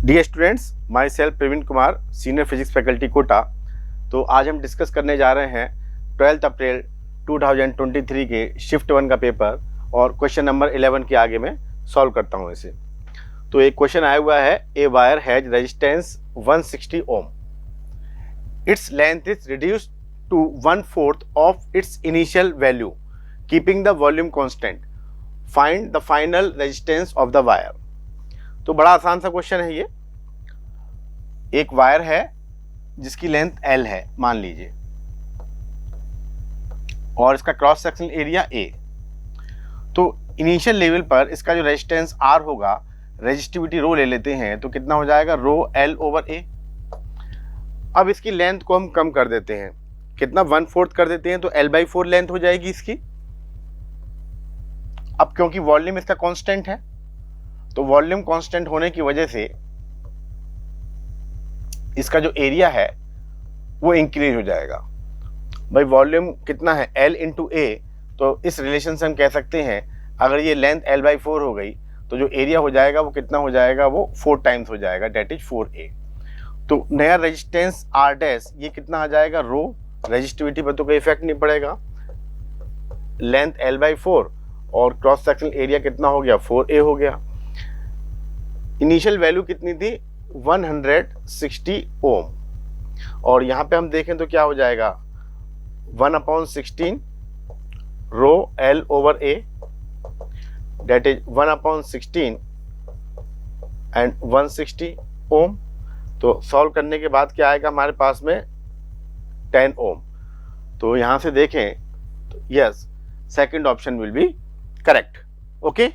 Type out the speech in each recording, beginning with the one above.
Dear students, myself Praveen Kumar, senior physics faculty Kota. तो आज हम डिस्कस करने जा रहे हैं 12 अप्रैल 2023 के शिफ्ट 1 का पेपर और क्वेश्चन नंबर 11 के आगे मैं सॉल्व करता हूं इसे। तो एक क्वेश्चन आया हुआ है, a wire has resistance 160 ohm, its length is reduced to 1/4 of its initial value keeping the volume constant, find the final resistance of the wire. तो बड़ा आसान सा क्वेश्चन है ये। एक वायर है जिसकी लेंथ L है मान लीजिए, और इसका क्रॉस सेक्शनल एरिया A। तो इनिशियल लेवल पर इसका जो रेजिस्टेंस R होगा, रेजिस्टिविटी रो ले लेते हैं, तो कितना हो जाएगा रो L/A। अब इसकी लेंथ को हम कम कर देते हैं, कितना 1/4 कर देते हैं, तो L/4 लेंथ हो जाएगी इसकी। अब क्योंकि वॉल्यूम इसका कांस्टेंट है, तो वॉल्यूम कांस्टेंट होने की वजह से इसका जो एरिया है वो इंक्रीज हो जाएगा। भाई वॉल्यूम कितना है L/A, तो इस रिलेशन से हम कह सकते हैं अगर ये लेंथ L/4 हो गई तो जो एरिया हो जाएगा वो कितना हो जाएगा, वो 4 टाइम्स हो जाएगा, डेट इज 4A। तो नया रेजिस्टेंस R' ये कितना आ जाएगा, रो, रेजिस्टिविटी पर तो कोई इफेक्ट नहीं पड़ेगा, लेंथ L/4 और क्रॉस सेक्शनल एरिया कितना हो गया, 4A हो गया। इनिशियल वैल्यू कितनी थी, 160 ओम, और यहाँ पे हम देखें तो क्या हो जाएगा 1/16 रो L/A, डेट इज 1/16 एंड 160 ओम। तो सॉल्व करने के बाद क्या आएगा हमारे पास में 10 ओम। तो यहाँ से देखें तो yes, second option will be correct. Okay,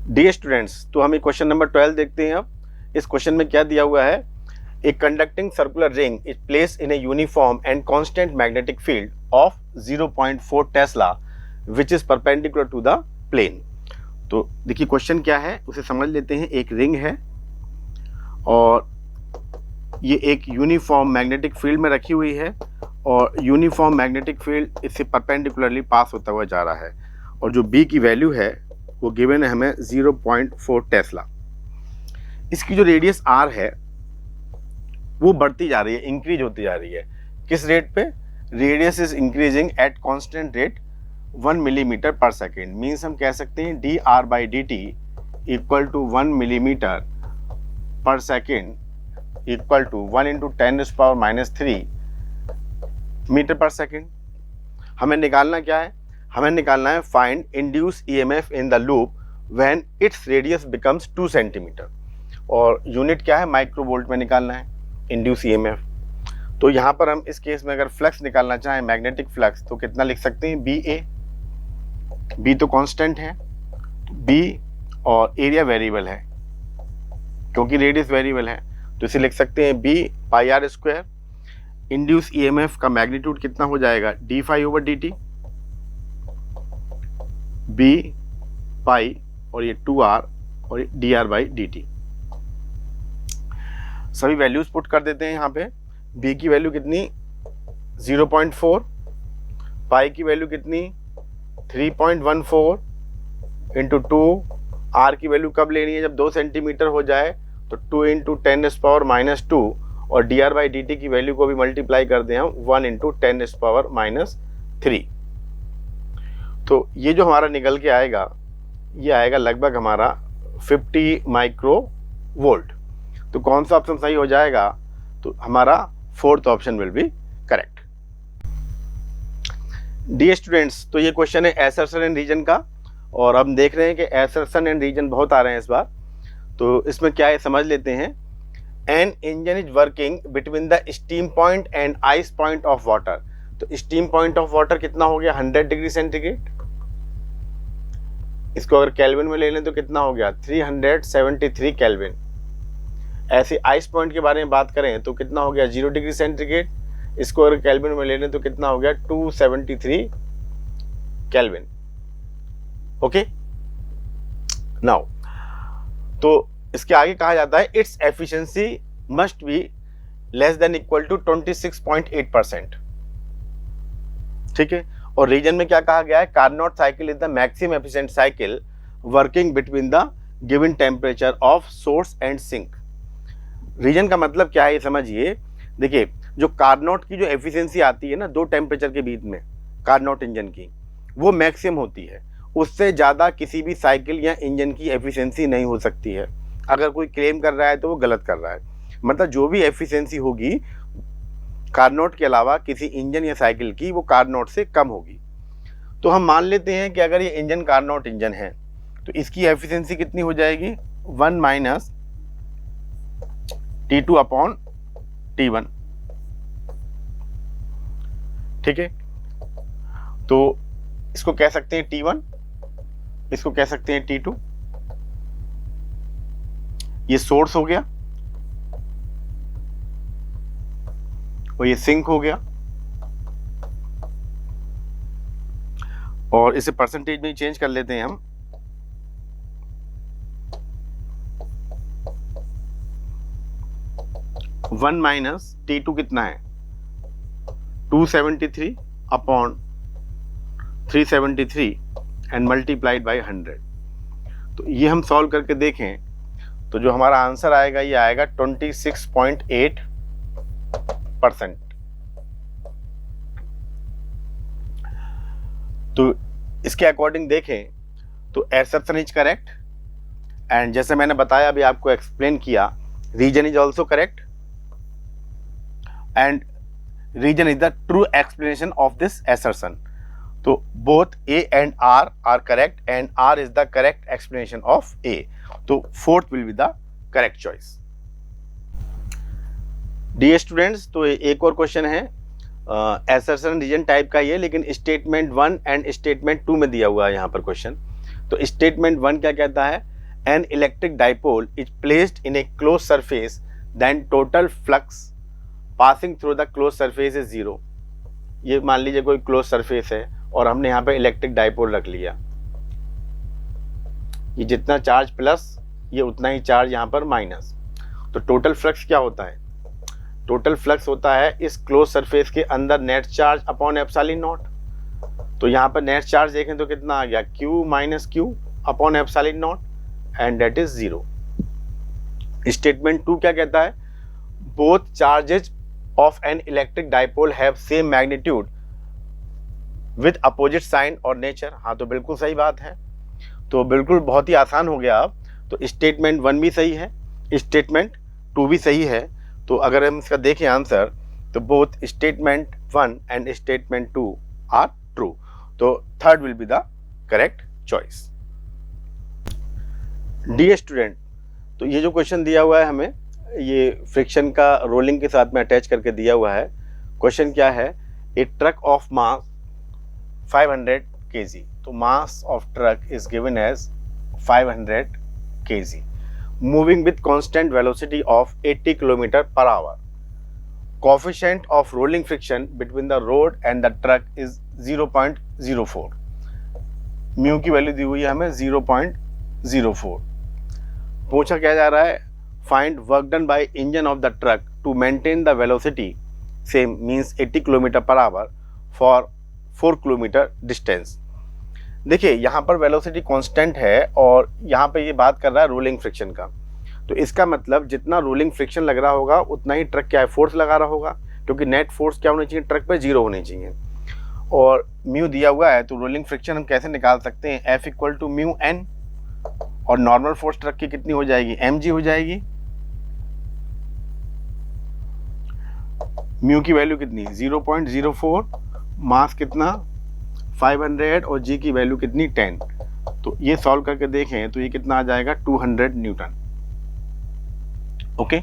dear students, तो हम क्वेश्चन नंबर 12 देखते हैं। अब इस क्वेश्चन में क्या दिया हुआ है, a conducting circular ring is placed in a uniform and constant magnetic field of 0.4 tesla which is perpendicular to the plane. तो देखिए क्वेश्चन क्या है उसे समझ लेते हैं। एक रिंग है और ये एक यूनिफॉर्म मैग्नेटिक फील्ड में रखी हुई है, और यूनिफॉर्म मैग्नेटिक फील्ड इससे परपेंडिकुलरली पास होता हुआ जा रहा है, और जो बी की वैल्यू है वो गिवन है हमें 0.4 टेस्ला। इसकी जो रेडियस R है वो बढ़ती जा रही है, इंक्रीज होती जा रही है। किस रेट पे, radius is increasing at constant rate 1 millimetre पर सेकेंड। मीन्स हम कह सकते हैं dr/dt इक्वल टू 1 मिलीमीटर पर सेकेंड इक्वल टू 1 × 10⁻³ मीटर पर सेकेंड। हमें निकालना क्या है, हमें निकालना है find induce EMF in the loop when its radius becomes 2 centimetre, और यूनिट क्या है, माइक्रोवोल्ट में निकालना है इंड्यूस EMF। तो यहाँ पर हम इस केस में अगर फ्लक्स निकालना चाहें, मैग्नेटिक फ्लक्स, तो कितना लिख सकते हैं, BA। B तो कांस्टेंट है, B और एरिया वेरिएबल है क्योंकि रेडियस वेरिएबल है, तो इसे लिख सकते हैं B πr²। इंड्यूस EMF का मैग्नीट्यूड कितना हो जाएगा, dφ/dt, B पाई और ये 2R और ये dr/dt। सभी वैल्यूज पुट कर देते हैं यहाँ पे। B की वैल्यू कितनी 0.4, पाई की वैल्यू कितनी 3.14 × 2, R की वैल्यू कब लेनी है, जब 2 सेंटीमीटर हो जाए, तो 2 × 10⁻², और dr/dt की वैल्यू को भी मल्टीप्लाई कर दें हम 1 × 10⁻³ तो ये जो हमारा निकल के आएगा ये आएगा लगभग हमारा 50 माइक्रोवोल्ट। तो कौन सा ऑप्शन सही हो जाएगा, तो हमारा fourth option will be correct. Dear students, तो ये क्वेश्चन है एसर्शन एंड रीजन का, और हम देख रहे हैं कि एसर्शन एंड रीजन बहुत आ रहे हैं इस बार। तो इसमें क्या है समझ लेते हैं। An engine is working between the steam point and ice point of water. तो स्टीम पॉइंट ऑफ वाटर कितना हो गया, 100 डिग्री सेंटीग्रेड। इसको अगर केल्विन में ले लें तो कितना हो गया, 373 केल्विन। ऐसे आइस पॉइंट के बारे में बात करें तो कितना हो गया, 0 डिग्री सेंटीग्रेड। इसको अगर केल्विन में ले लें तो कितना हो गया, 273 केल्विन। ओके, नाउ तो इसके आगे कहा जाता है its efficiency must be less than equal to 26.8%। ठीक है, और रीजन में क्या कहा गया है, Carnot cycle is the maximum efficient cycle working between the given temperature of source and sink. Reason का मतलब क्या है ये समझिए। देखिए, जो कार्नोट की जो एफिशिएंसी आती है ना दो टेम्परेचर के बीच में कार्नोट इंजन की, वो मैक्सिमम होती है। उससे ज़्यादा किसी भी साइकिल या इंजन की एफिशिएंसी नहीं हो सकती है। अगर कोई क्लेम कर रहा है तो वो गलत कर रहा है। मतलब जो भी एफिशिएंसी होगी कार्नोट के अलावा किसी इंजन या साइकिल की, वो कार्नोट से कम होगी। तो हम मान लेते हैं कि अगर ये इंजन कार्नोट इंजन है तो इसकी एफिशिएंसी कितनी हो जाएगी, 1 माइनस T2 अपॉन T1। ठीक है, तो इसको कह सकते हैं T1, इसको कह सकते हैं T2। ये सोर्स हो गया और ये सिंक हो गया, और इसे परसेंटेज में चेंज कर लेते हैं हम। वन माइनस T2 कितना है, 273 अपॉन 373 एंड मल्टीप्लाइड बाई 100। तो ये हम सॉल्व करके देखें तो जो हमारा आंसर आएगा ये आएगा 26.8%। तो इसके अकॉर्डिंग देखें तो एसर्शन इज करेक्ट, एंड जैसे मैंने बताया अभी आपको एक्सप्लेन किया, reason is also correct, and reason is the true explanation of this assertion। तो both A and R are correct and R is the correct explanation of A। तो fourth will be the correct choice। Dear students, तो एक और question है assertion reason type का ये, लेकिन statement 1 and statement 2 में दिया हुआ है यहाँ पर क्वेश्चन। तो स्टेटमेंट 1 क्या कहता है, an electric dipole is placed in a close surface then total flux passing through the close surface is 0। ये मान लीजिए कोई क्लोज सरफेस है और हमने यहाँ पे इलेक्ट्रिक डाइपोल रख लिया, ये जितना चार्ज प्लस ये उतना ही चार्ज यहाँ पर माइनस। तो टोटल फ्लक्स क्या होता है, टोटल फ्लक्स होता है इस क्लोज सरफेस के अंदर net charge upon epsilon not. तो यहाँ पर नेट चार्ज देखें तो कितना आ गया, Q minus Q upon epsilon not, and that is 0। Statement 2 क्या कहता है, both charges of an electric dipole have same magnitude with opposite sign और nature। हाँ, तो बिल्कुल सही बात है, तो बिल्कुल बहुत ही आसान हो गया अब। तो स्टेटमेंट 1 भी सही है, स्टेटमेंट 2 भी सही है। तो अगर हम इसका देखें आंसर, तो both statement 1 and statement 2 are true. तो third will be the correct choice. Dear student, तो ये जो क्वेश्चन दिया हुआ है हमें, ये फ्रिक्शन का रोलिंग के साथ में अटैच करके दिया हुआ है। क्वेश्चन क्या है, a truck of mass 500 kg। तो mass of truck is given as 500 kg moving with constant velocity of 80 kilometre per hour. Coefficient of rolling friction between the road and the truck is 0.04। Mu की value दी हुई है हमें 0.04। पूछा क्या जा रहा है, find work done by engine of the truck to maintain the velocity same means 80 km per hour for 4 km distance। देखिए यहाँ पर वेलोसिटी कांस्टेंट है और यहाँ पे ये बात कर रहा है रोलिंग फ्रिक्शन का। तो इसका मतलब जितना रोलिंग फ्रिक्शन लग रहा होगा उतना ही ट्रक क्या है, फोर्स लगा रहा होगा, क्योंकि नेट फोर्स क्या होनी चाहिए, ट्रक पे 0 होनी चाहिए। और म्यू दिया हुआ है, तो रोलिंग फ्रिक्शन हम कैसे निकाल सकते हैं, F equal to mu N, और नॉर्मल फोर्स ट्रक की कितनी हो जाएगी, mg हो जाएगी। म्यू की वैल्यू कितनी, 0.04, मास कितना 500 और जी की वैल्यू कितनी 10। तो ये सॉल्व करके देखें तो ये कितना आ जाएगा, 200 न्यूटन। ओके,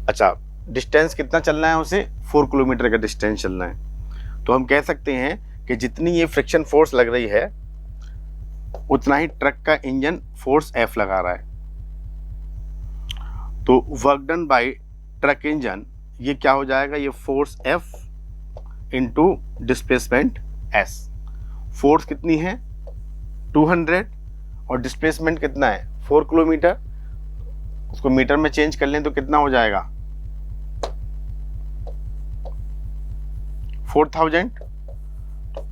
अच्छा, डिस्टेंस कितना चलना है उसे, 4 किलोमीटर का डिस्टेंस चलना है। तो हम कह सकते हैं कि जितनी ये फ्रिक्शन फोर्स लग रही है उतना ही ट्रक का इंजन फोर्स F लगा रहा है। तो work done by truck engine, ये क्या हो जाएगा, ये force F into displacement S। Force कितनी है 200 और डिस्प्लेसमेंट कितना है 4 किलोमीटर। उसको मीटर में चेंज कर लें तो कितना हो जाएगा 4000,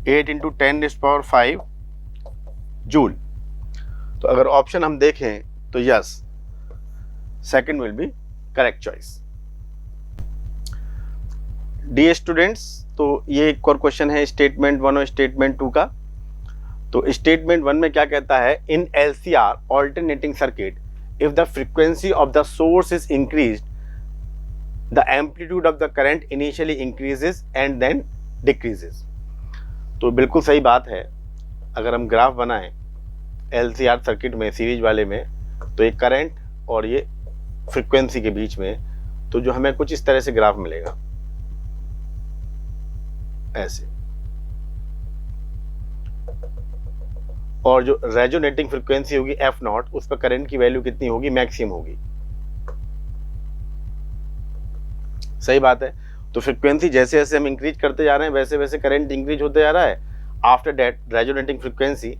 8 इंटू 10⁵ जूल। तो अगर ऑप्शन हम देखें तो yes, second will be correct choice. Dear students, तो ये एक और क्वेश्चन है स्टेटमेंट 1 और स्टेटमेंट 2 का। तो स्टेटमेंट 1 में क्या कहता है, in LCR alternating circuit if the frequency of the source is increased the amplitude of the current initially increases and then decreases. तो बिल्कुल सही बात है। अगर हम ग्राफ बनाएं एलसीआर सर्किट में, सीरीज वाले में, तो ये करंट और ये फ्रीक्वेंसी के बीच में, तो जो हमें कुछ इस तरह से ग्राफ मिलेगा, ऐसे। और जो रेजोनेटिंग फ्रीक्वेंसी होगी F0, उस पर करंट की वैल्यू कितनी होगी, मैक्सिमम होगी। सही बात है। तो फ्रीक्वेंसी जैसे जैसे हम इंक्रीज करते जा रहे हैं वैसे वैसे करंट इंक्रीज होते जा रहा है। आफ्टर दैट रेजोनेटिंग फ्रीक्वेंसी,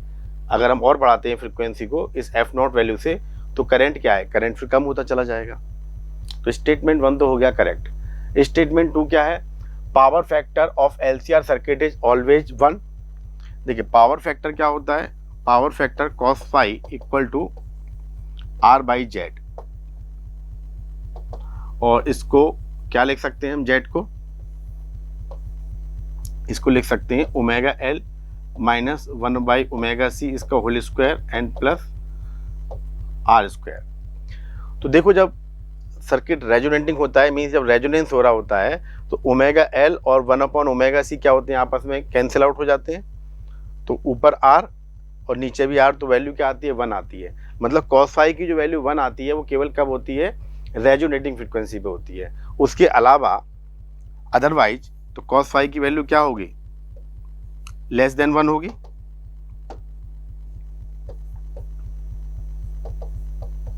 अगर हम और बढ़ाते हैं फ्रीक्वेंसी को इस F0 वैल्यू से, तो करंट क्या है, करंट फिर कम होता चला जाएगा। तो स्टेटमेंट 1 तो हो गया करेक्ट। स्टेटमेंट 2 क्या है, power factor of LCR circuit is always 1। देखिए पावर फैक्टर क्या होता है, power factor cos phi equal to R/Z, और इसको क्या लिख सकते हैं हम, Z को, इसको लिख सकते हैं ओमेगा L माइनस 1/ωc इसका whole square and plus R²। तो देखो जब सर्किट रेजोनेटिंग होता है, मीन्स जब रेजोनेंस हो रहा होता है, तो ओमेगा L और 1/ωc क्या होते हैं, आपस में कैंसिल आउट हो जाते हैं। तो ऊपर R और नीचे भी R, तो वैल्यू क्या आती है, 1 आती है। मतलब cos फाई की जो वैल्यू 1 आती है वो केवल कब होती है, रेजोनेटिंग फ्रीक्वेंसी पे होती है। उसके अलावा अदरवाइज तो cos फाई की वैल्यू क्या होगी, लेस देन 1 होगी।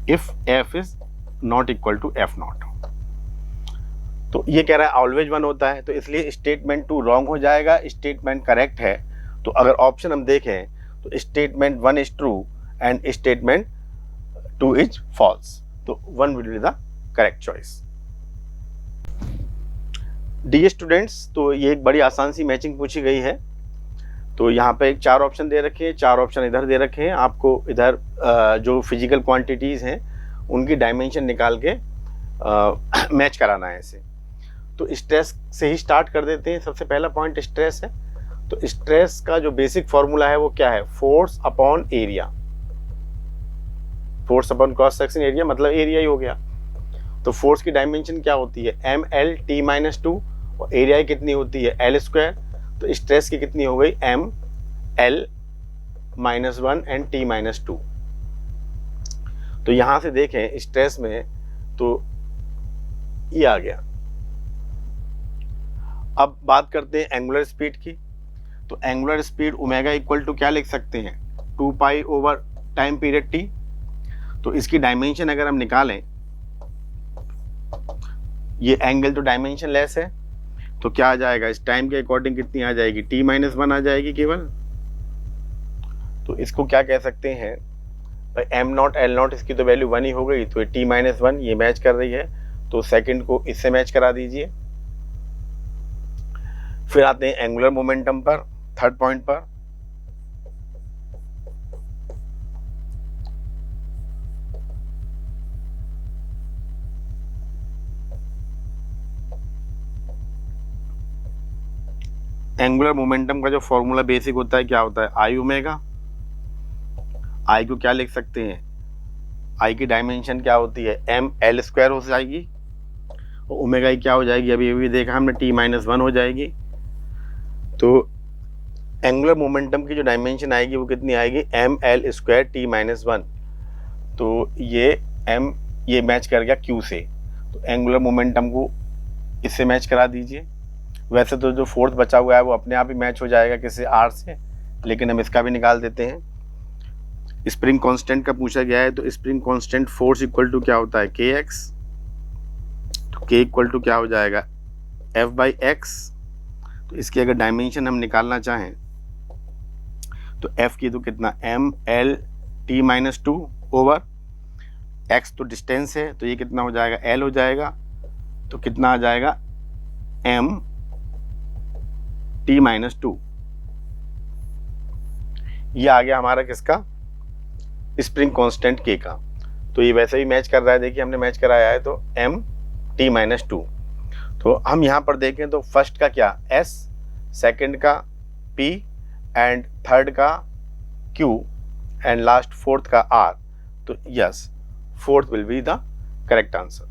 If f is not equal to F0। तो ये कह रहा है ऑलवेज 1 होता है, तो इसलिए स्टेटमेंट 2 रॉन्ग हो जाएगा, स्टेटमेंट करेक्ट है। तो अगर ऑप्शन हम देखें तो statement 1 is true and statement 2 is false. तो 1 will be the correct choice. Dear students, तो ये एक बड़ी आसान सी मैचिंग पूछी गई है। तो यहाँ पे 4 ऑप्शन दे रखे हैं, 4 ऑप्शन इधर दे रखे हैं। आपको इधर जो फिजिकल क्वांटिटीज़ हैं उनकी डायमेंशन निकाल के मैच कराना है इसे। तो स्ट्रेस से ही स्टार्ट कर देते हैं। सबसे पहला पॉइंट स्ट्रेस है। तो स्ट्रेस का जो बेसिक फॉर्मूला है वो क्या है, force upon area. Force upon cross section area, मतलब एरिया ही हो गया। तो फोर्स की डायमेंशन क्या होती है, ML/T-2, और एरिया कितनी होती है, L²। तो स्ट्रेस की कितनी हो गई, ML-1 एंड T-2। तो यहां से देखें स्ट्रेस में तो ये आ गया। अब बात करते हैं एंगुलर स्पीड की। तो angular speed omega equal to क्या लिख सकते हैं, 2 pi over time period T। तो इसकी डायमेंशन अगर हम निकालें, ये एंगल तो डायमेंशन लेस है, तो क्या आ जाएगा, इस टाइम के अकॉर्डिंग कितनी आ जाएगी, T-1 आ जाएगी केवल। तो इसको क्या कह सकते हैं, M0 L0 इसकी तो वैल्यू 1 ही हो गई, तो T-1 ये मैच कर रही है। तो सेकंड को इससे मैच करा दीजिए। फिर आते हैं एंगुलर मोमेंटम पर, थर्ड पॉइंट पर। एंगुलर मोमेंटम का जो फॉर्मूला बेसिक होता है क्या होता है, आई ओमेगा। आई को क्या लिख सकते हैं, आई की डायमेंशन क्या होती है, ML² हो जाएगी, और ओमेगा क्या हो जाएगी, अभी देखा हमने, T-1 हो जाएगी। तो एंगुलर मोमेंटम की जो डायमेंशन आएगी वो कितनी आएगी, ML² T-1। तो ये मैच कर गया Q से। तो एंगुलर मोमेंटम को इससे मैच करा दीजिए। वैसे तो जो फोर्थ बचा हुआ है वो अपने आप ही मैच हो जाएगा किसी R से, लेकिन हम इसका भी निकाल देते हैं। स्प्रिंग कांस्टेंट का पूछा गया है, तो spring constant force equal to क्या होता है, KX। तो K इक्वल टू क्या हो जाएगा, F/X। तो इसकी अगर डायमेंशन हम निकालना चाहें तो F की तो कितना, ML/T-2 ओवर X तो डिस्टेंस है, तो ये कितना हो जाएगा, L हो जाएगा। तो कितना आ जाएगा, T-2। ये आ गया हमारा किसका, स्प्रिंग कांस्टेंट K का। तो ये वैसे भी मैच कर रहा है, देखिए हमने मैच कराया है, तो m T-2। तो हम यहाँ पर देखें तो फर्स्ट का क्या S, सेकंड का P एंड थर्ड का Q एंड लास्ट फोर्थ का R। तो yes, fourth will be the correct answer.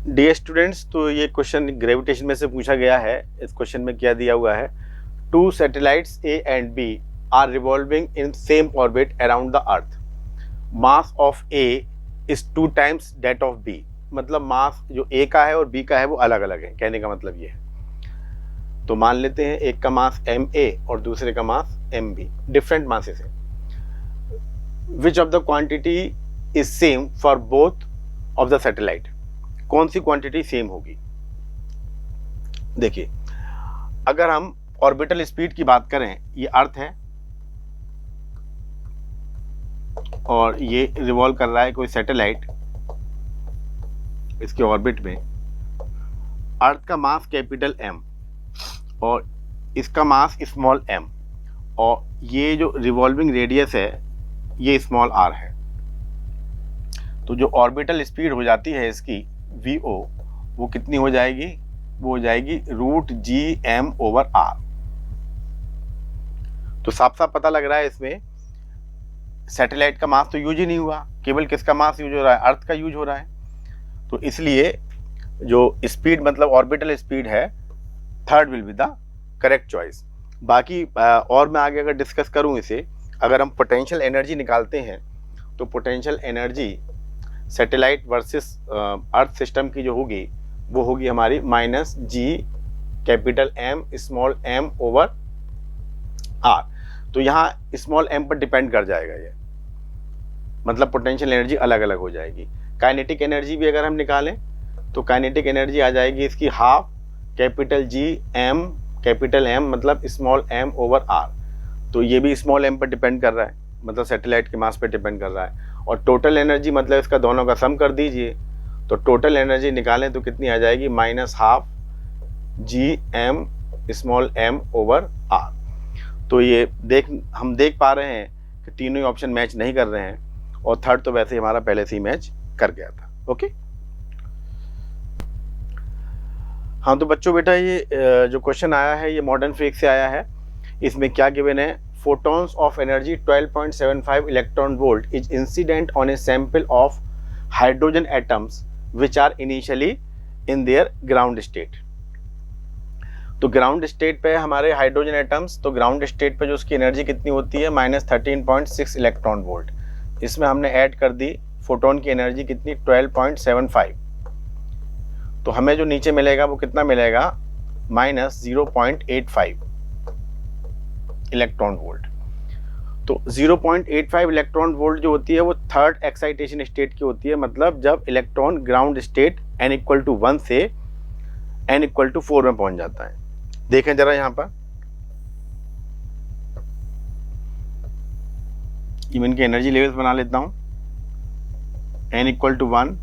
Dear students, तो ये क्वेश्चन ग्रेविटेशन में से पूछा गया है। इस क्वेश्चन में क्या दिया हुआ है, 2 satellites A and B are revolving in same orbit around the earth. Mass of A is 2 times that of B। मतलब मास जो A का है और B का है वो अलग अलग है, कहने का मतलब ये है। तो मान लेते हैं एक का मास MA और दूसरे का मास MB, डिफरेंट मासेस है। Which of the quantity is same for both of the satellite, कौन सी क्वांटिटी सेम होगी। देखिए, अगर हम ऑर्बिटल स्पीड की बात करें, ये अर्थ है और ये रिवॉल्व कर रहा है कोई सैटेलाइट इसके ऑर्बिट में। अर्थ का मास कैपिटल M और इसका मास स्मॉल m, और ये जो रिवॉल्विंग रेडियस है ये स्मॉल r है। तो जो ऑर्बिटल स्पीड हो जाती है इसकी VO, वो कितनी हो जाएगी, वो हो जाएगी √Gm/r। तो साफ साफ पता लग रहा है इसमें सैटेलाइट का मास तो यूज ही नहीं हुआ, केवल किसका मास यूज हो रहा है, अर्थ का यूज हो रहा है। तो इसलिए जो स्पीड मतलब ऑर्बिटल स्पीड है, third will be the correct choice. बाकी और मैं आगे अगर डिस्कस करूं इसे, अगर हम पोटेंशियल एनर्जी निकालते हैं तो potential energy satellite versus earth system की जो होगी वो होगी हमारी -G(m)/r। तो यहाँ स्मॉल m पर डिपेंड कर जाएगा ये, मतलब पोटेंशियल एनर्जी अलग अलग हो जाएगी। काइनेटिक एनर्जी भी अगर हम निकालें तो काइनेटिक एनर्जी आ जाएगी इसकी ½ मतलब स्मॉल m/r। तो ये भी स्मॉल m पर डिपेंड कर रहा है, मतलब सैटेलाइट के मास पर डिपेंड कर रहा है। और टोटल एनर्जी मतलब इसका दोनों का सम कर दीजिए, तो टोटल एनर्जी निकालें तो कितनी आ जाएगी, -½ Gm/r। तो ये हम देख पा रहे हैं कि तीनों ही ऑप्शन मैच नहीं कर रहे हैं, और थर्ड तो वैसे ही हमारा पहले से ही मैच कर गया था। ओके, हाँ तो बच्चों बेटा ये जो क्वेश्चन आया है ये मॉडर्न फिजिक्स से आया है। इसमें क्या गिवन है, photons of energy 12.75 electron volt is incident on a sample of hydrogen atoms which are initially in their ground state। तो ग्राउंड स्टेट पे हमारे हाइड्रोजन एटम्स, तो ग्राउंड स्टेट पे जो उसकी एनर्जी कितनी होती है, -13.6 इलेक्ट्रॉन वोल्ट। इसमें हमने ऐड कर दी फोटोन की एनर्जी कितनी, 12.75। तो हमें जो नीचे मिलेगा वो कितना मिलेगा, -0.85 इलेक्ट्रॉन वोल्ट। तो 0.85 इलेक्ट्रॉन वोल्ट जो होती है वो थर्ड एक्साइटेशन स्टेट की होती है, मतलब जब इलेक्ट्रॉन ग्राउंड स्टेट n=1 से n=4 में पहुंच जाता है। देखें जरा यहाँ पर, इनकी एनर्जी लेवल्स बना लेता हूँ, n=1,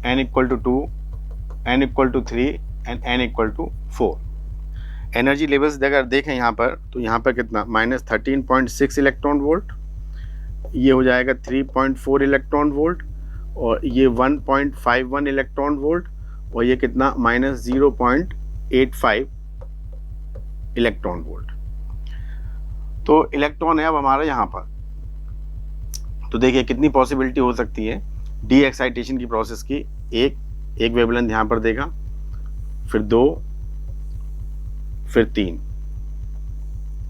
n=2, n=3 and n=4। Energy levels अगर देखें यहाँ पर, तो यहाँ पर कितना, -13.6 इलेक्ट्रॉन वोल्ट, ये हो जाएगा 3.4 इलेक्ट्रॉन वोल्ट, और ये 1.51 इलेक्ट्रॉन वोल्ट, और ये कितना, -0.85 इलेक्ट्रॉन वोल्ट। तो इलेक्ट्रॉन है अब हमारा यहाँ पर। तो देखिए कितनी पॉसिबिलिटी हो सकती है डी एक्साइटेशन की प्रोसेस की। एक वेवलेंथ यहाँ पर देगा, फिर 2, फिर 3,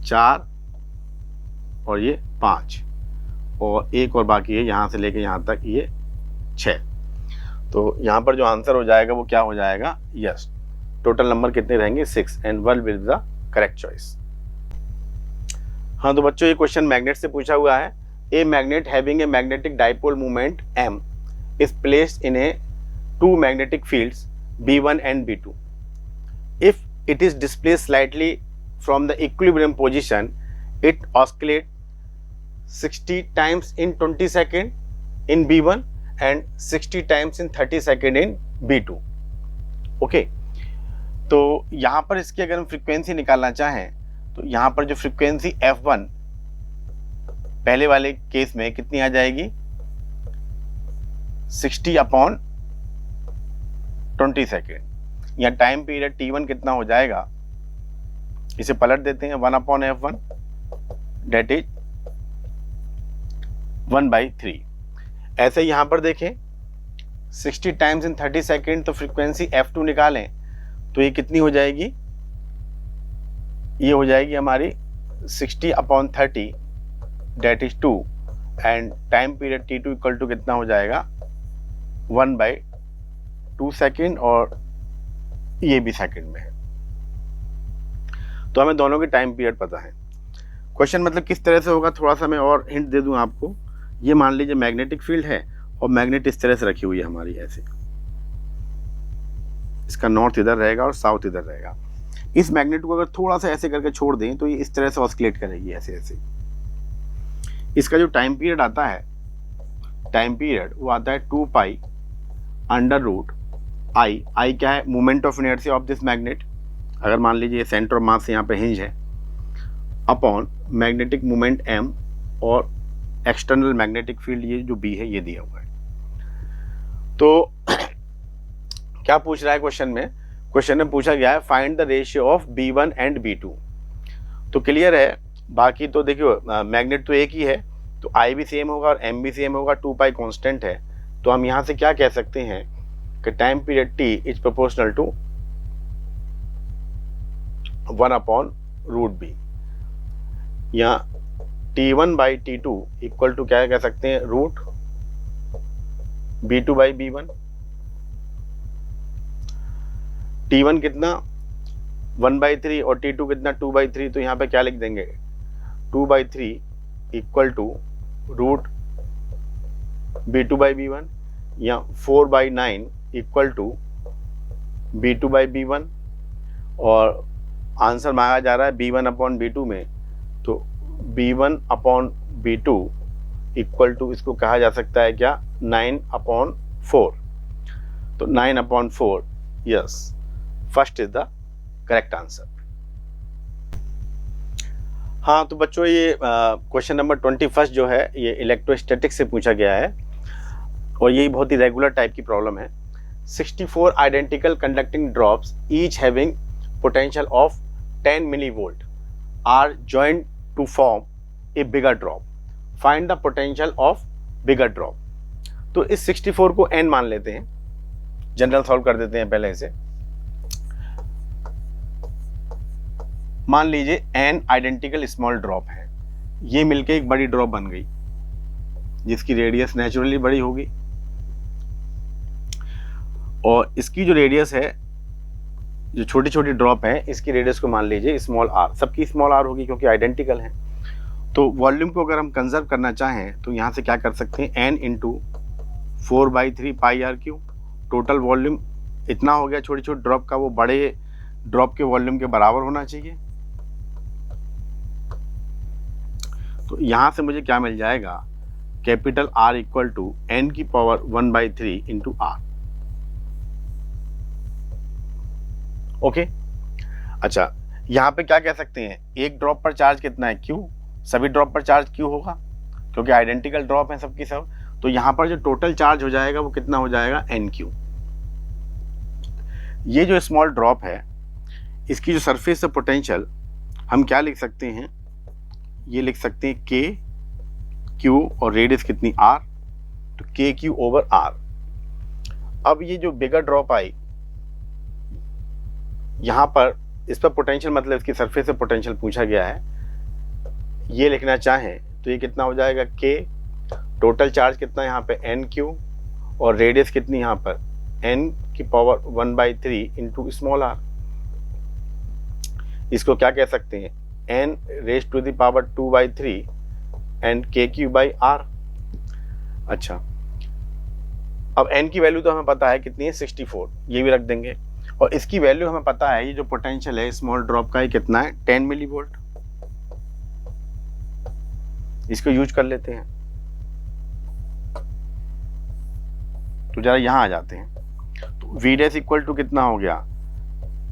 4 और ये 5, और एक और बाकी है यहाँ से लेके यहाँ तक ये 6। तो यहाँ पर जो आंसर हो जाएगा वो क्या हो जाएगा, यस, टोटल नंबर कितने रहेंगे, 6, and 1 will be the correct choice. हाँ तो बच्चों ये क्वेश्चन मैग्नेट से पूछा हुआ है। A magnet having a magnetic dipole moment m is placed in a two magnetic fields B1 and B2. If it is displaced slightly from the equilibrium position, it oscillates 60 times in 20 seconds in B1 and 60 times in 30 seconds in B2. Okay. तो यहाँ पर इसकी अगर हम frequency निकालना चाहें तो यहाँ पर जो फ्रीक्वेंसी F1 पहले वाले केस में कितनी आ जाएगी, 60/20 सेकेंड। या टाइम पीरियड T1 कितना हो जाएगा, इसे पलट देते हैं, 1/F1 डेट इज 1/3। ऐसे यहाँ पर देखें 60 टाइम्स इन 30 सेकेंड, तो फ्रीक्वेंसी F2 निकालें तो ये कितनी हो जाएगी, ये हो जाएगी हमारी 60/30 that is 2 and time period T2 equal to कितना हो जाएगा 1/2 सेकेंड, और ये भी सेकेंड में है। तो हमें दोनों के टाइम पीरियड पता है। क्वेश्चन मतलब किस तरह से होगा, थोड़ा सा मैं और हिंट दे दूं आपको। ये मान लीजिए मैग्नेटिक फील्ड है और मैग्नेट इस तरह से रखी हुई है हमारी, ऐसे इसका नॉर्थ इधर रहेगा और साउथ इधर रहेगा। इस मैग्नेट को अगर थोड़ा सा ऐसे करके छोड़ दें तो ये इस तरह से ऑस्किलेट करेगी, ऐसे ऐसे। इसका जो टाइम पीरियड आता है, टाइम पीरियड वो आता है 2π √ I क्या है, moment of inertia of this magnet. अगर मान लीजिए सेंटर ऑफ मास यहाँ पे हिंज है, अपॉन मैग्नेटिक मोमेंट M और एक्सटर्नल मैग्नेटिक फील्ड ये जो B है ये दिया हुआ है। तो क्या पूछ रहा है क्वेश्चन में, क्वेश्चन में पूछा गया है find the ratio of B1 and B2। तो क्लियर है, बाकी तो देखियो मैग्नेट तो एक ही है, तो I भी सेम होगा और M भी सेम होगा, 2π कांस्टेंट है। तो हम यहाँ से क्या कह सकते हैं कि time period T is proportional to 1/√B, या T1/T2 इक्वल टू क्या कह सकते हैं, √B2/B1। T1 कितना 1/3 और T2 कितना 2/3, तो यहाँ पे क्या लिख देंगे 2/3 इक्वल टू √B2/B1, या 4/9 इक्वल टू B2/B1। और आंसर मांगा जा रहा है B1/B2 में, तो B1/B2 इक्वल टू इसको कहा जा सकता है क्या 9/4। तो 9/4, yes, first is the correct answer. हाँ तो बच्चों ये क्वेश्चन नंबर 21 जो है ये इलेक्ट्रोस्टैटिक्स से पूछा गया है और ये बहुत ही रेगुलर टाइप की प्रॉब्लम है। 64 identical conducting drops each having potential of 10 millivolt are joined to form a bigger drop. Find the potential of bigger drop. तो इस 64 को n मान लेते हैं, जनरल सॉल्व कर देते हैं पहले इसे। मान लीजिए n आइडेंटिकल स्मॉल ड्रॉप है, ये मिलके एक बड़ी ड्रॉप बन गई जिसकी रेडियस नेचुरली बड़ी होगी, और इसकी जो रेडियस है, जो छोटी छोटी ड्रॉप है, इसकी रेडियस को मान लीजिए स्मॉल r, सबकी स्मॉल r होगी क्योंकि आइडेंटिकल है। तो वॉल्यूम को अगर हम कंजर्व करना चाहें तो यहाँ से क्या कर सकते हैं, n × 4/3πr3। टोटल वॉल्यूम इतना हो गया छोटी छोटी ड्रॉप का, वो बड़े ड्रॉप के वॉल्यूम के बराबर होना चाहिए। तो यहाँ से मुझे क्या मिल जाएगा, capital R equal to n⁻⁴ × r। Okay अच्छा, यहाँ पे क्या कह सकते हैं, एक ड्रॉप पर चार्ज कितना है, Q। सभी ड्रॉप पर चार्ज Q होगा क्योंकि आइडेंटिकल ड्रॉप है सबकी सब। तो यहाँ पर जो टोटल चार्ज हो जाएगा वो कितना हो जाएगा, NQ। ये जो स्मॉल ड्रॉप है इसकी जो सरफेस से पोटेंशियल हम क्या लिख सकते हैं, ये लिख सकते हैं K Q और रेडियस कितनी R, तो KQ/R। अब ये जो बिगर ड्रॉप आई यहाँ पर, इस पर पोटेंशियल मतलब इसकी सरफेस से पोटेंशियल पूछा गया है, ये लिखना चाहें तो ये कितना हो जाएगा K, टोटल चार्ज कितना यहाँ पे NQ, और रेडियस कितनी यहाँ पर n⁻⁴ × स्मॉल r। इसको क्या कह सकते हैं, n⁻⁴ एंड KQ/R। अच्छा, अब n की वैल्यू तो हमें पता है कितनी है 64, ये भी रख देंगे, और इसकी वैल्यू हमें पता है, ये जो पोटेंशियल है स्मॉल ड्रॉप का ये कितना है 10 मिलीवोल्ट। इसको यूज कर लेते हैं, तो जरा यहां आ जाते हैं। तो V डैश इक्वल टू कितना हो गया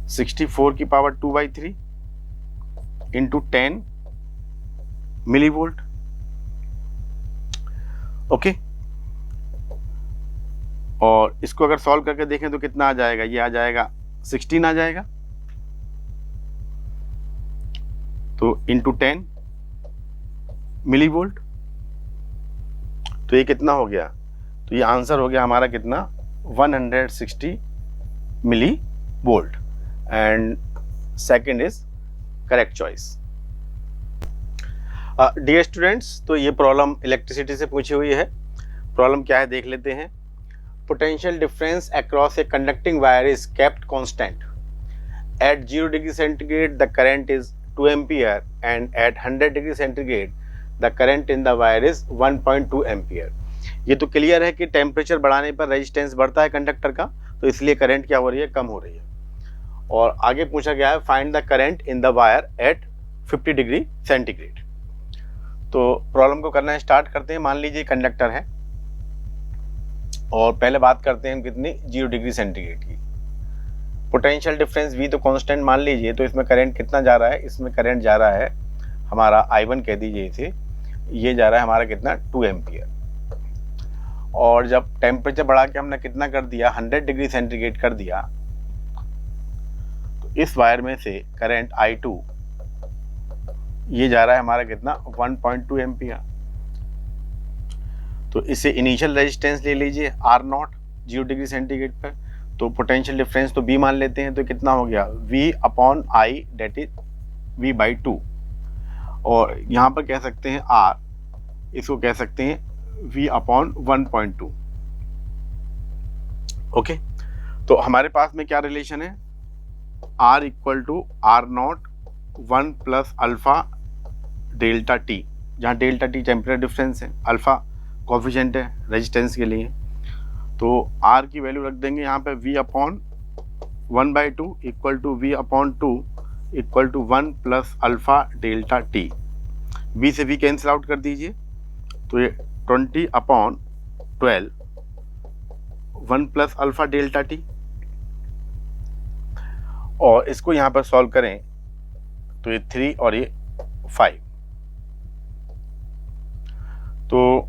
64 की power 2/3 into 10 millivolt. Okay, और इसको अगर सॉल्व करके देखें तो कितना आ जाएगा, ये आ जाएगा 16 आ जाएगा, तो इंटू 10 मिली वोल्ट। तो ये कितना हो गया, तो ये आंसर हो गया हमारा कितना, 160 millivolt, and second is correct choice. Dear students, तो ये प्रॉब्लम इलेक्ट्रिसिटी से पूछी हुई है। प्रॉब्लम क्या है देख लेते हैं। Potential difference across a conducting wire is kept constant. At 0 degree centigrade the current is 2 ampere and at 100 degree centigrade the current in the wire is 1.2 ampere. ये तो क्लियर है कि टेम्परेचर बढ़ाने पर रेजिस्टेंस बढ़ता है कंडक्टर का, तो इसलिए करंट क्या हो रही है, कम हो रही है। और आगे पूछा गया है find the current in the wire eight 50 degree centigrade. तो प्रॉब्लम को करना स्टार्ट करते हैं। मान लीजिए कंडक्टर है और पहले बात करते हैं कितनी, 0 डिग्री सेंटीग्रेड की। पोटेंशियल डिफरेंस V तो कांस्टेंट मान लीजिए, तो इसमें करंट कितना जा रहा है, इसमें करंट जा रहा है हमारा I1 कह दीजिए इसे, ये जा रहा है हमारा कितना 2 एम्पियर। और जब टेम्परेचर बढ़ा के हमने कितना कर दिया, 100 डिग्री सेंटीग्रेड कर दिया, तो इस वायर में से करंट I2 ये जा रहा है हमारा कितना 1.2 एम्पियर। तो इसे इनिशियल रेजिस्टेंस ले लीजिए R0 0 डिग्री सेंटीग्रेड पर, तो पोटेंशियल डिफरेंस तो B मान लेते हैं, तो कितना हो गया V/I डेट इज V/2, और यहाँ पर कह सकते हैं R, इसको कह सकते हैं V/1.2। ओके, तो हमारे पास में क्या रिलेशन है, R = R0 1 + alpha delta T, जहाँ डेल्टा T टेम्परेचर डिफरेंस है, अल्फा कोफिशिएंट है रेजिस्टेंस के लिए। तो R की वैल्यू रख देंगे यहाँ पे V/1/2 = V/2 = 1 + alpha delta T। V से V कैंसिल आउट कर दीजिए, तो ये 20/12 1 + अल्फा डेल्टा T। और इसको यहाँ पर सॉल्व करें तो ये 3 और ये 5, तो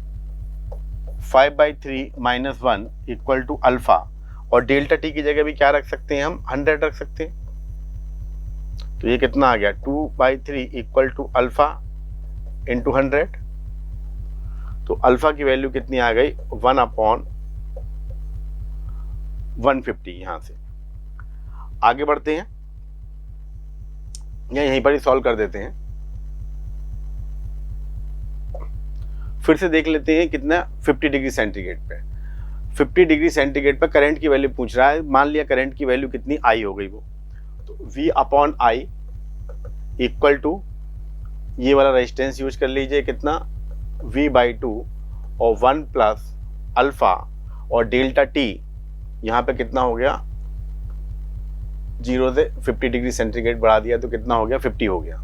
5/3 - 1 = अल्फा, और डेल्टा T की जगह भी क्या रख सकते हैं हम, 100 रख सकते हैं। तो ये कितना आ गया, 2/3 = अल्फा इंटू 100। तो अल्फा की वैल्यू कितनी आ गई, 1/150। यहाँ से आगे बढ़ते हैं या यहीं पर ही सॉल्व कर देते हैं। फिर से देख लेते हैं कितना, 50 डिग्री सेंटीग्रेड पे, 50 डिग्री सेंटीग्रेड पर करंट की वैल्यू पूछ रहा है। मान लिया करंट की वैल्यू कितनी, I हो गई वो, तो V/I = ये वाला रेजिस्टेंस यूज कर लीजिए, कितना V/2 और 1 + अल्फा, और डेल्टा T यहाँ पे कितना हो गया, 0 से 50 डिग्री सेंटीग्रेड बढ़ा दिया तो कितना हो गया, 50 हो गया।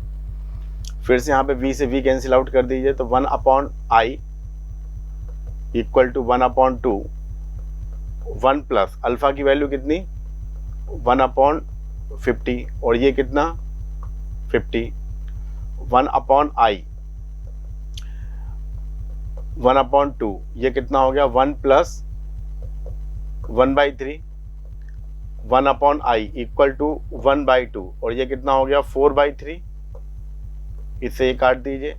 फिर से यहाँ पे V से V कैंसिल आउट कर दीजिए, तो 1/I = 1/2 1 + अल्फा की वैल्यू कितनी, 1/50, और ये कितना 50, 1/I 1/2, ये कितना हो गया 1 + 1/3, 1/I = 1/2, और ये कितना हो गया 4/3। इससे ये काट दीजिए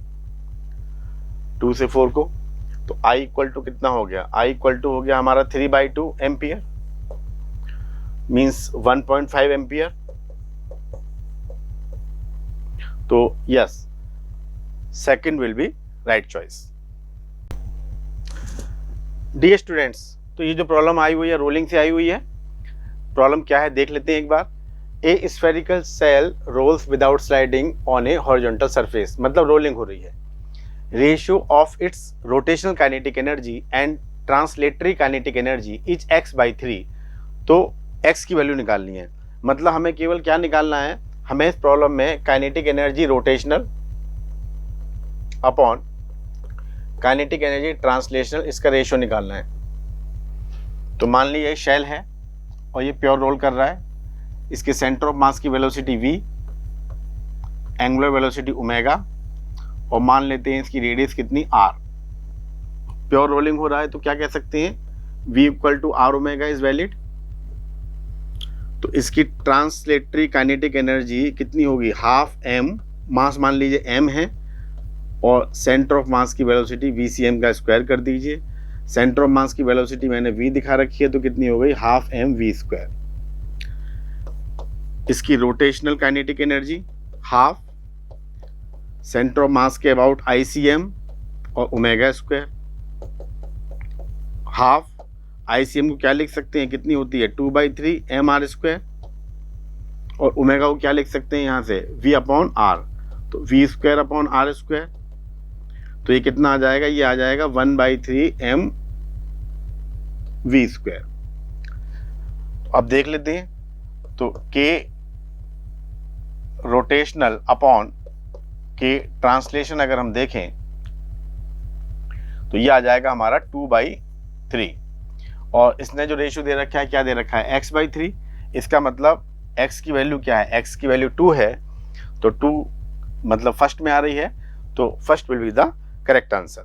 2 से 4 को, तो I = कितना हो गया, I = हो गया हमारा 3/2 एम्पियर, मीन्स 1.5 एम्पियर। तो yes, second will be right choice. Dear students, तो ये जो प्रॉब्लम आई हुई है रोलिंग से आई हुई है। प्रॉब्लम क्या है देख लेते हैं एक बार। A spherical shell rolls without sliding on a horizontal surface, मतलब रोलिंग हो रही है। Ratio of its rotational kinetic energy and translatory kinetic energy is x/3। तो x की वैल्यू निकालनी है, मतलब हमें केवल क्या निकालना है, हमें इस प्रॉब्लम में kinetic energy rotational upon kinetic energy translational, इसका रेशियो निकालना है। तो मान लीजिए शेल है और ये प्योर रोल कर रहा है, इसके सेंटर ऑफ मास की velocity v, angular velocity omega, और मान लेते हैं इसकी रेडियस कितनी r। प्योर रोलिंग हो रहा है तो क्या कह सकते हैं, v equal to r omega is valid. तो इसकी ट्रांसलेटरी काइनेटिक एनर्जी कितनी होगी, हाफ m, मास मान लीजिए m है, और सेंटर ऑफ मास की वेलोसिटी vcm का स्क्वायर कर दीजिए। सेंटर ऑफ मास की वेलोसिटी मैंने v दिखा रखी है तो कितनी हो गई, हाफ m v स्क्वायर। इसकी rotational kinetic energy half centre of mass के अबाउट ICM और ओमेगा स्क्वायर। हाफ ICM को क्या लिख सकते हैं, कितनी होती है, 2/3 mr स्क्वायर, और ओमेगा को क्या लिख सकते हैं यहाँ से, v अपॉन r, तो v square upon r square. तो ये कितना आ जाएगा, ये आ जाएगा 1/3 m v स्क्वायर। अब देख लेते हैं, तो k rotational upon k translation अगर हम देखें तो ये आ जाएगा हमारा 2/3, और इसने जो रेशियो दे रखा है, क्या दे रखा है, x/3। इसका मतलब x की वैल्यू क्या है, x की वैल्यू 2 है, तो 2 मतलब फर्स्ट में आ रही है, तो first will be the correct answer.